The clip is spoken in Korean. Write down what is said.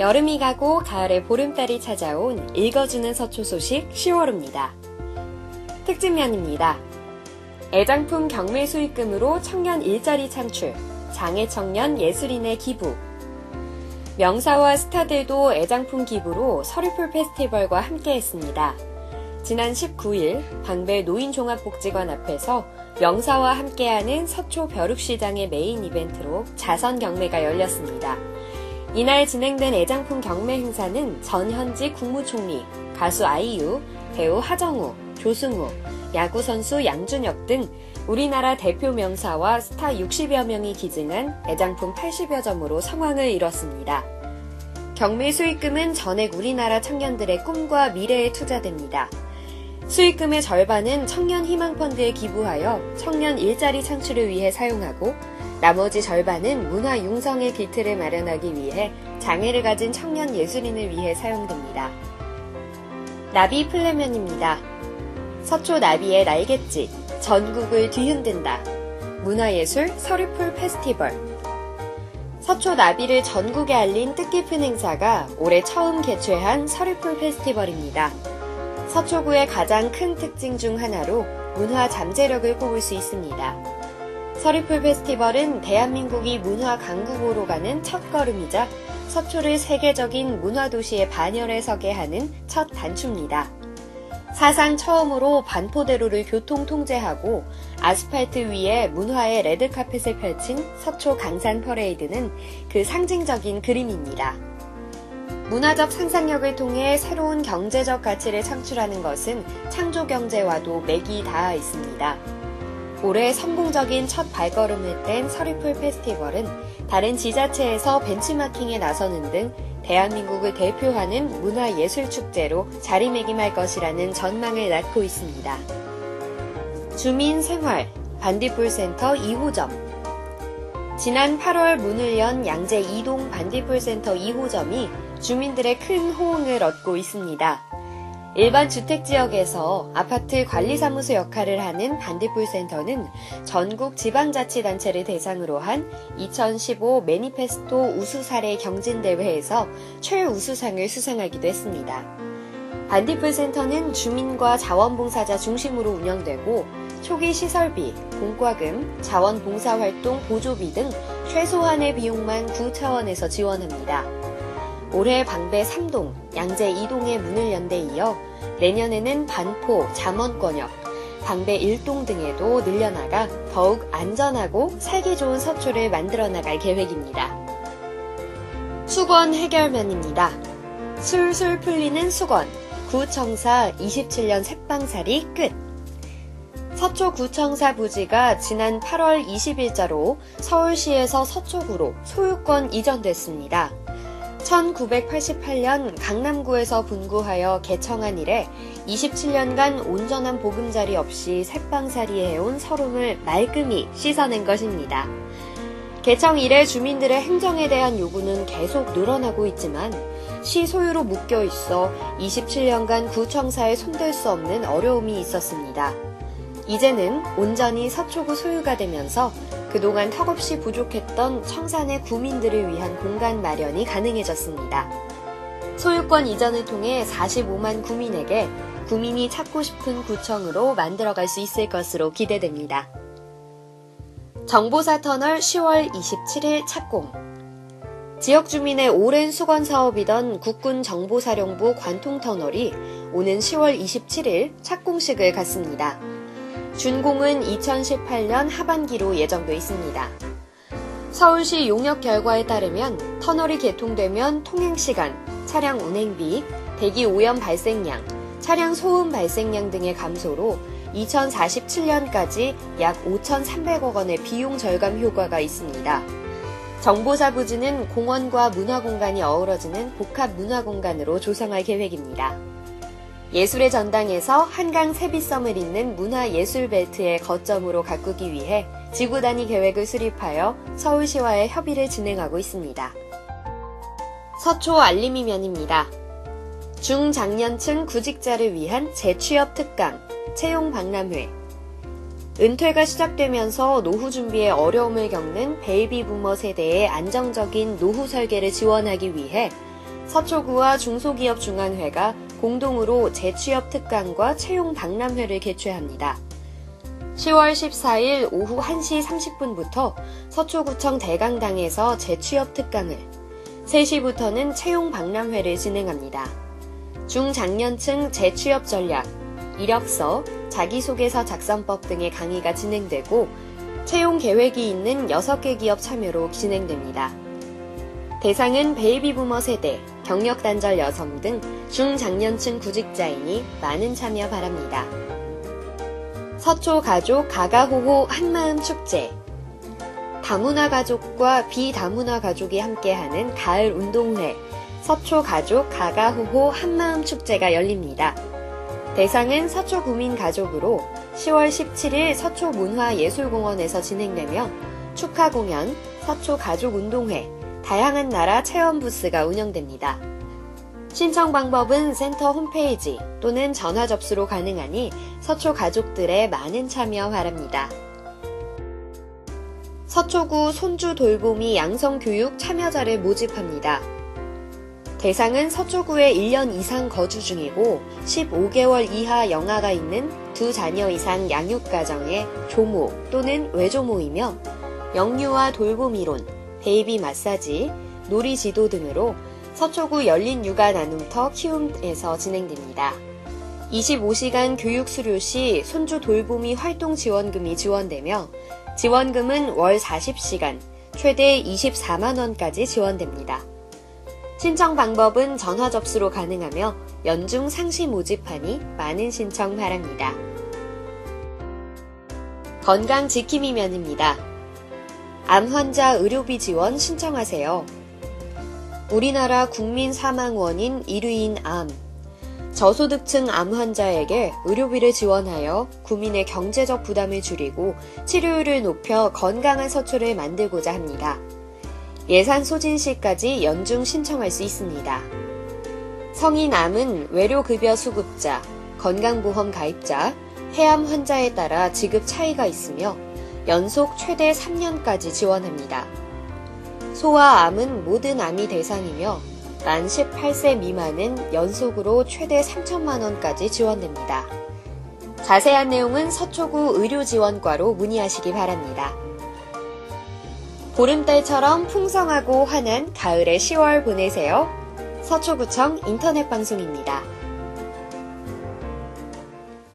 여름이 가고 가을에 보름달이 찾아온 읽어주는 서초 소식 10월호입니다. 특집면입니다. 애장품 경매 수익금으로 청년 일자리 창출, 장애 청년 예술인의 기부. 명사와 스타들도 애장품 기부로 서리풀 페스티벌과 함께했습니다. 지난 19일 방배 노인종합복지관 앞에서 명사와 함께하는 서초 벼룩시장의 메인 이벤트로 자선 경매가 열렸습니다. 이날 진행된 애장품 경매 행사는 전현직 국무총리, 가수 아이유, 배우 하정우, 조승우, 야구선수 양준혁 등 우리나라 대표 명사와 스타 60여 명이 기증한 애장품 80여 점으로 성황을 이뤘습니다. 경매 수익금은 전액 우리나라 청년들의 꿈과 미래에 투자됩니다. 수익금의 절반은 청년희망펀드에 기부하여 청년 일자리 창출을 위해 사용하고 나머지 절반은 문화융성의 기틀을 마련하기 위해 장애를 가진 청년 예술인을 위해 사용됩니다. 나비 플래면입니다. 서초 나비의 날갯짓, 전국을 뒤흔든다. 문화예술 서리풀 페스티벌. 서초 나비를 전국에 알린 뜻깊은 행사가 올해 처음 개최한 서리풀 페스티벌입니다. 서초구의 가장 큰 특징 중 하나로 문화 잠재력을 꼽을 수 있습니다. 서리풀 페스티벌은 대한민국이 문화 강국으로 가는 첫걸음이자 서초를 세계적인 문화도시의 반열에 서게 하는 첫 단추입니다. 사상 처음으로 반포대로를 교통 통제하고 아스팔트 위에 문화의 레드카펫을 펼친 서초 강산 퍼레이드는 그 상징적인 그림입니다. 문화적 상상력을 통해 새로운 경제적 가치를 창출하는 것은 창조경제와도 맥이 닿아 있습니다. 올해 성공적인 첫 발걸음을 뗀 서리풀 페스티벌은 다른 지자체에서 벤치마킹에 나서는 등 대한민국을 대표하는 문화예술축제로 자리매김할 것이라는 전망을 낳고 있습니다. 주민생활, 반딧불센터 2호점. 지난 8월 문을 연 양재 이동 반딧불센터 2호점이 주민들의 큰 호응을 얻고 있습니다. 일반 주택지역에서 아파트 관리사무소 역할을 하는 반딧불센터는 전국 지방자치단체를 대상으로 한 2015 매니페스토 우수사례 경진대회에서 최우수상을 수상하기도 했습니다. 반딧불센터는 주민과 자원봉사자 중심으로 운영되고 초기 시설비, 공과금, 자원봉사활동 보조비 등 최소한의 비용만 구 차원에서 지원합니다. 올해 방배 3동, 양재 2동에 문을 연 데 이어 내년에는 반포, 잠원권역, 방배 1동 등에도 늘려나가 더욱 안전하고 살기 좋은 서초를 만들어 나갈 계획입니다. 수건 해결면입니다. 술술 풀리는 수건, 구청사 27년 색방살이 끝. 서초구청사 부지가 지난 8월 20일자로 서울시에서 서초구로 소유권 이전됐습니다. 1988년 강남구에서 분구하여 개청한 이래 27년간 온전한 보금자리 없이 색방살이해온 서름을 말끔히 씻어낸 것입니다. 개청 이래 주민들의 행정에 대한 요구는 계속 늘어나고 있지만 시 소유로 묶여 있어 27년간 구청사에 손댈 수 없는 어려움이 있었습니다. 이제는 온전히 서초구 소유가 되면서 그동안 턱없이 부족했던 청산의 구민들을 위한 공간 마련이 가능해졌습니다. 소유권 이전을 통해 45만 구민에게 구민이 찾고 싶은 구청으로 만들어갈 수 있을 것으로 기대됩니다. 정보사 터널 10월 27일 착공. 지역 주민의 오랜 수건 사업이던 국군 정보사령부 관통터널이 오는 10월 27일 착공식을 갖습니다. 준공은 2018년 하반기로 예정돼 있습니다. 서울시 용역 결과에 따르면 터널이 개통되면 통행시간, 차량 운행비, 대기 오염 발생량, 차량 소음 발생량 등의 감소로 2047년까지 약 5,300억 원의 비용 절감 효과가 있습니다. 정보사 부지는 공원과 문화공간이 어우러지는 복합 문화공간으로 조성할 계획입니다. 예술의 전당에서 한강 세비섬을 잇는 문화예술벨트의 거점으로 가꾸기 위해 지구 단위 계획을 수립하여 서울시와의 협의를 진행하고 있습니다. 서초 알림이면입니다. 중장년층 구직자를 위한 재취업 특강, 채용 박람회. 은퇴가 시작되면서 노후 준비에 어려움을 겪는 베이비 부머 세대의 안정적인 노후 설계를 지원하기 위해 서초구와 중소기업중앙회가 공동으로 재취업 특강과 채용 박람회를 개최합니다. 10월 14일 오후 1시 30분부터 서초구청 대강당에서 재취업 특강을, 3시부터는 채용 박람회를 진행합니다. 중장년층 재취업 전략, 이력서, 자기소개서 작성법 등의 강의가 진행되고 채용 계획이 있는 6개 기업 참여로 진행됩니다. 대상은 베이비부머 세대, 경력 단절 여성 등 중장년층 구직자이니 많은 참여 바랍니다. 서초 가족 가가호호 한마음 축제. 다문화 가족과 비다문화 가족이 함께하는 가을 운동회, 서초 가족 가가호호 한마음 축제가 열립니다. 대상은 서초 구민 가족으로 10월 17일 서초 문화예술공원에서 진행되며 축하 공연, 서초 가족 운동회, 다양한 나라 체험 부스가 운영됩니다. 신청 방법은 센터 홈페이지 또는 전화 접수로 가능하니 서초 가족들의 많은 참여 바랍니다. 서초구 손주 돌보미 양성교육 참여자를 모집합니다. 대상은 서초구에 1년 이상 거주 중이고 15개월 이하 영아가 있는 2자녀 이상 양육가정의 조모 또는 외조모이며 영유아 돌봄 이론, 베이비 마사지, 놀이 지도 등으로 서초구 열린 육아 나눔터 키움에서 진행됩니다. 25시간 교육 수료 시 손주 돌보미 활동 지원금이 지원되며 지원금은 월 40시간, 최대 24만원까지 지원됩니다. 신청 방법은 전화 접수로 가능하며 연중 상시 모집하니 많은 신청 바랍니다. 건강지킴이면입니다. 암 환자 의료비 지원 신청하세요. 우리나라 국민 사망 원인 1위인 암. 저소득층 암 환자에게 의료비를 지원하여 국민의 경제적 부담을 줄이고 치료율을 높여 건강한 서초를 만들고자 합니다. 예산 소진 시까지 연중 신청할 수 있습니다. 성인 암은 외료급여 수급자, 건강보험 가입자, 폐암 환자에 따라 지급 차이가 있으며 연속 최대 3년까지 지원합니다. 소아암은 모든 암이 대상이며 만 18세 미만은 연속으로 최대 3천만 원까지 지원됩니다. 자세한 내용은 서초구 의료지원과로 문의하시기 바랍니다. 보름달처럼 풍성하고 환한 가을의 10월 보내세요. 서초구청 인터넷 방송입니다.